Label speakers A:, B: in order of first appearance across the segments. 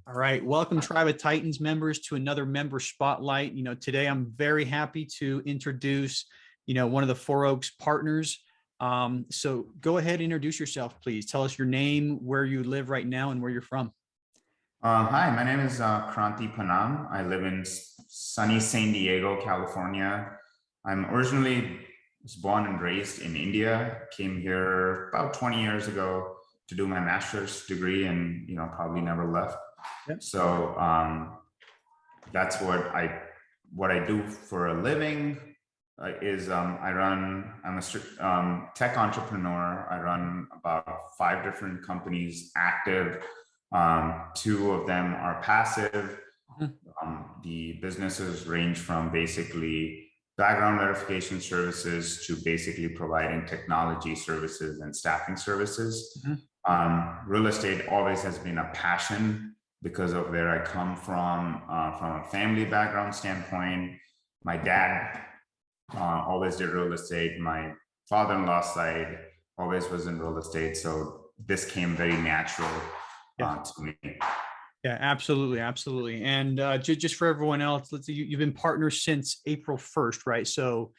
A: All right, welcome Tribe of Titans members to another member spotlight. Today I'm very happy to introduce, one of the Four Oaks partners. So go ahead and introduce yourself, please. Tell us your name, where you live right now, and where you're from.
B: Hi, my name is Kranti Ponnam. I live in sunny San Diego, California. I'm originally born and raised in India. Came here about 20 years ago to do my master's degree, and probably never left.
A: Yep.
B: So that's what I do for a living. I'm a tech entrepreneur. I run about 5 different companies active. 2 of them are passive. The businesses range from basically background verification services to basically providing technology services and staffing services. Real estate always has been a passion because of where I come from a family background standpoint. My dad always did real estate. My father-in-law side always was in real estate. So this came very natural to me.
A: Yeah, absolutely. Absolutely. And just for everyone else, let's see, you've been partners since April 1st, right? So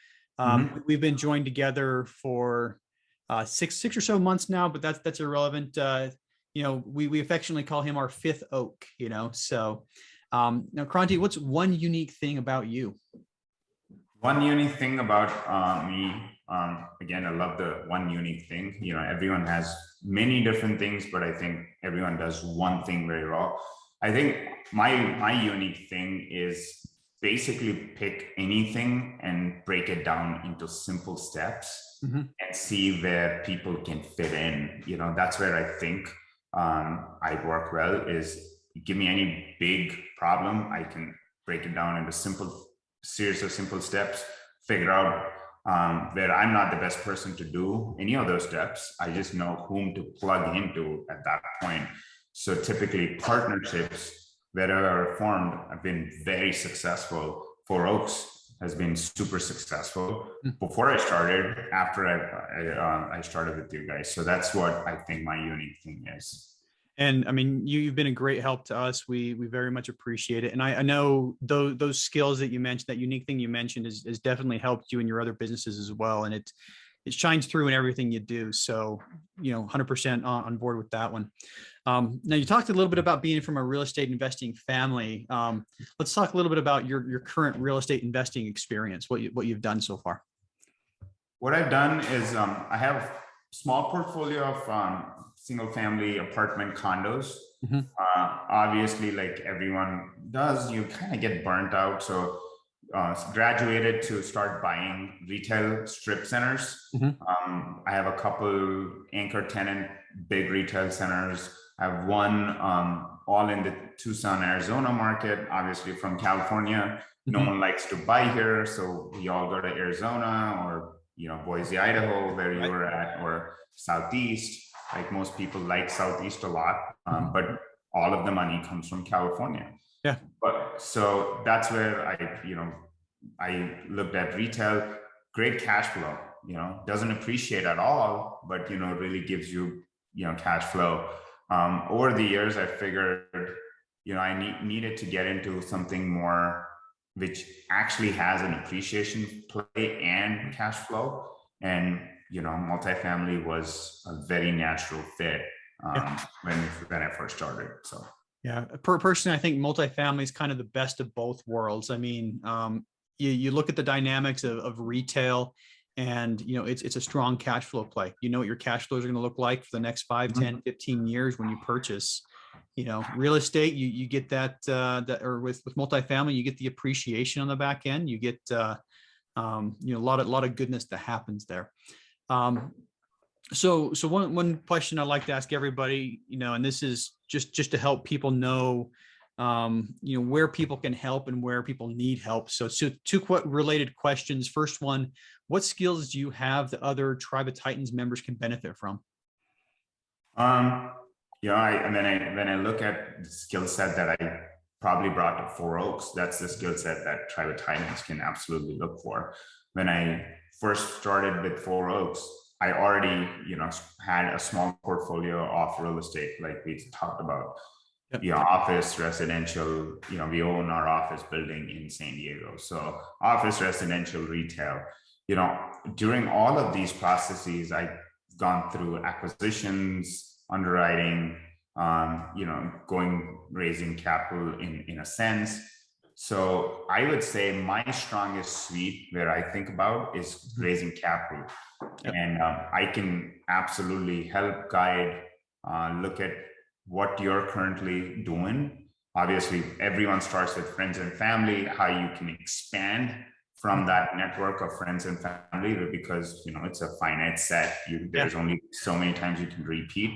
A: we've been joined together for six or so months now, but that's irrelevant. We affectionately call him our 5th oak, so now Kranti, what's one unique thing about you?
B: One unique thing about me, again, I love the one unique thing. Everyone has many different things, but I think everyone does one thing very well. I think my unique thing is basically pick anything and break it down into simple steps and see where people can fit in. That's where I think I work well. Is give me any big problem, I can break it down into series of simple steps, figure out where I'm not the best person to do any of those steps. I just know whom to plug into at that point. So typically partnerships that are formed have been very successful. Four Oaks has been super successful before I started, after I started with you guys. So that's what I think my unique thing is.
A: And I mean, you've been a great help to us. We very much appreciate it. And I know those skills that you mentioned, that unique thing you mentioned, has definitely helped you in your other businesses as well. And it shines through in everything you do. So, 100% on board with that one. Now you talked a little bit about being from a real estate investing family. Let's talk a little bit about your current real estate investing experience, what you've done so far.
B: What I've done is I have a small portfolio of single family apartment condos. Obviously, like everyone does, you kind of get burnt out. So graduated to start buying retail strip centers. I have a couple anchor tenant big retail centers. I have one all in the Tucson, Arizona market. Obviously from California, no one likes to buy here, so we all go to Arizona or Boise, Idaho, where you were at, or Southeast. Like most people like Southeast a lot, but all of the money comes from California.
A: Yeah.
B: But so that's where I looked at retail, great cash flow, doesn't appreciate at all, but, really gives you, cash flow. Over the years, I figured, I needed to get into something more, which actually has an appreciation play and cash flow. And, multifamily was a very natural fit when I first started. So.
A: Yeah, personally, I think multifamily is kind of the best of both worlds. I mean, you look at the dynamics of retail, and it's a strong cash flow play. You know what your cash flows are going to look like for the next 5, 10, 15 years when you purchase. Real estate, you get that, or with multifamily, you get the appreciation on the back end. You get a lot of goodness that happens there. So one question I like to ask everybody, and this is just to help people know, where people can help and where people need help. So 2 related questions. First one, what skills do you have that other Tribe of Titans members can benefit from?
B: When I look at the skill set that I probably brought to Four Oaks. That's the skill set that Tribe of Titans can absolutely look for. When I first started with Four Oaks, I already, had a small portfolio of real estate, like we talked about.
A: Yep.
B: Office, residential, we own our office building in San Diego. So office, residential, retail, during all of these processes, I've gone through acquisitions, underwriting, raising capital in a sense. So I would say my strongest suite where I think about is raising capital. Yep. And I can absolutely help guide, look at what you're currently doing. Obviously, everyone starts with friends and family, how you can expand from that network of friends and family, because it's a finite set. There's only so many times you can repeat.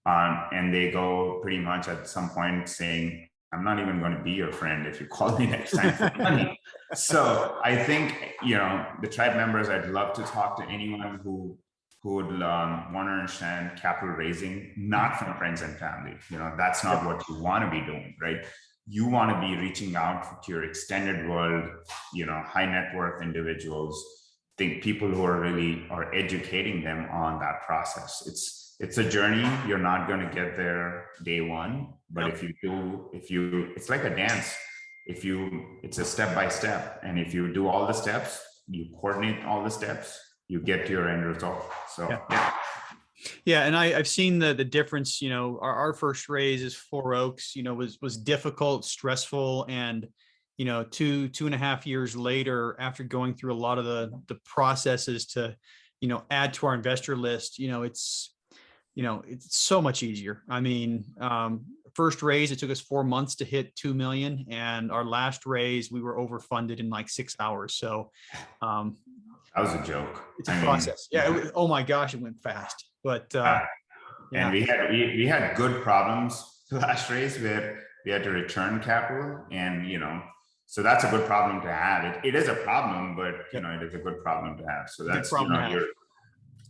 B: And they go pretty much at some point saying, I'm not even going to be your friend if you call me next time for money. So I think, the tribe members, I'd love to talk to anyone who would want to understand capital raising, not from friends and family. That's not what you want to be doing, right? You want to be reaching out to your extended world, high net worth individuals, people who are educating them on that process. It's a journey. You're not going to get there day one, but if you it's like a dance. It's a step by step. And if you do all the steps, you coordinate all the steps, you get to your end result. So,
A: yeah. And I've seen the difference, our first raise is Four Oaks, was difficult, stressful. And, 2.5 years later, after going through a lot of the processes to, add to our investor list, it's so much easier. I mean, first raise, it took us 4 months to hit 2 million. And our last raise, we were overfunded in like 6 hours. So,
B: that was a joke.
A: It's a process. Oh my gosh, it went fast. But
B: and we had good problems the last raise where we had to return capital, and so that's a good problem to have. It is a problem, but it is a good problem to have. So that's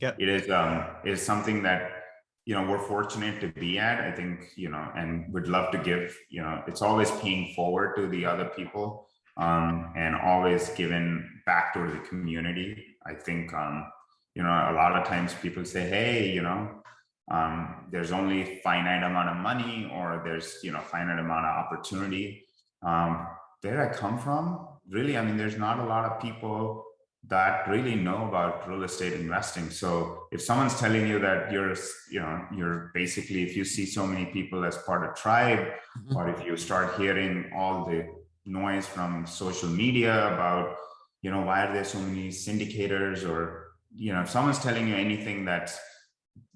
B: it is something that we're fortunate to be at. I think and would love to give. It's always paying forward to the other people. And always giving back to the community. I think, a lot of times people say, hey, there's only finite amount of money, or there's, finite amount of opportunity. Where I come from, really, I mean, there's not a lot of people that really know about real estate investing. So if someone's telling you that you're basically, if you see so many people as part of Tribe, or if you start hearing all the noise from social media about why are there so many syndicators, or if someone's telling you anything, that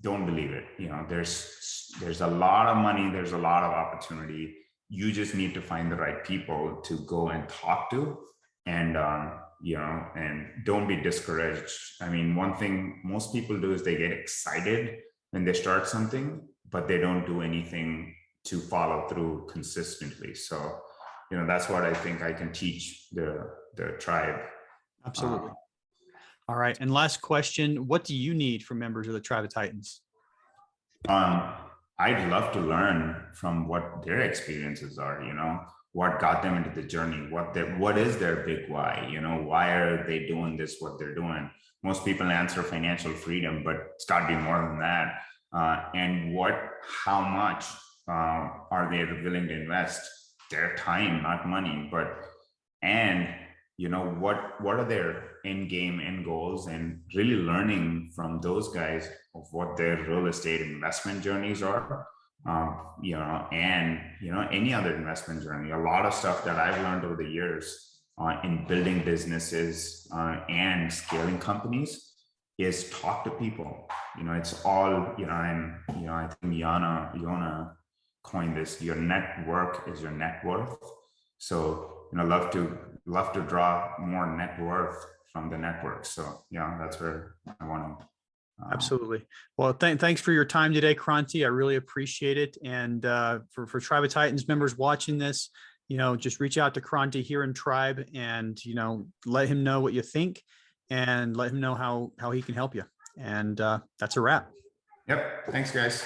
B: don't believe it. There's a lot of money, there's a lot of opportunity. You just need to find the right people to go and talk to, and and don't be discouraged. I mean, one thing most people do is they get excited when they start something, but they don't do anything to follow through consistently. So that's what I think I can teach the tribe.
A: Absolutely. All right. And last question, what do you need from members of the Tribe of Titans?
B: I'd love to learn from what their experiences are, what got them into the journey, what is their big why, why are they doing this, what they're doing. Most people answer financial freedom, but it's got to be more than that. And how much are they willing to invest? Their time, not money, and what are their end game, end goals, and really learning from those guys of what their real estate investment journeys are, and any other investment journey. A lot of stuff that I've learned over the years in building businesses and scaling companies is talk to people. It's all and I think Yona coined this: your network is your net worth. So love to draw more net worth from the network. So that's where I want to.
A: Absolutely. Well, thanks for your time today, Kranti. I really appreciate it. And for Tribe of Titans members watching this, just reach out to Kranti here in Tribe, and let him know what you think, and let him know how he can help you. And that's a wrap.
B: Yep. Thanks, guys.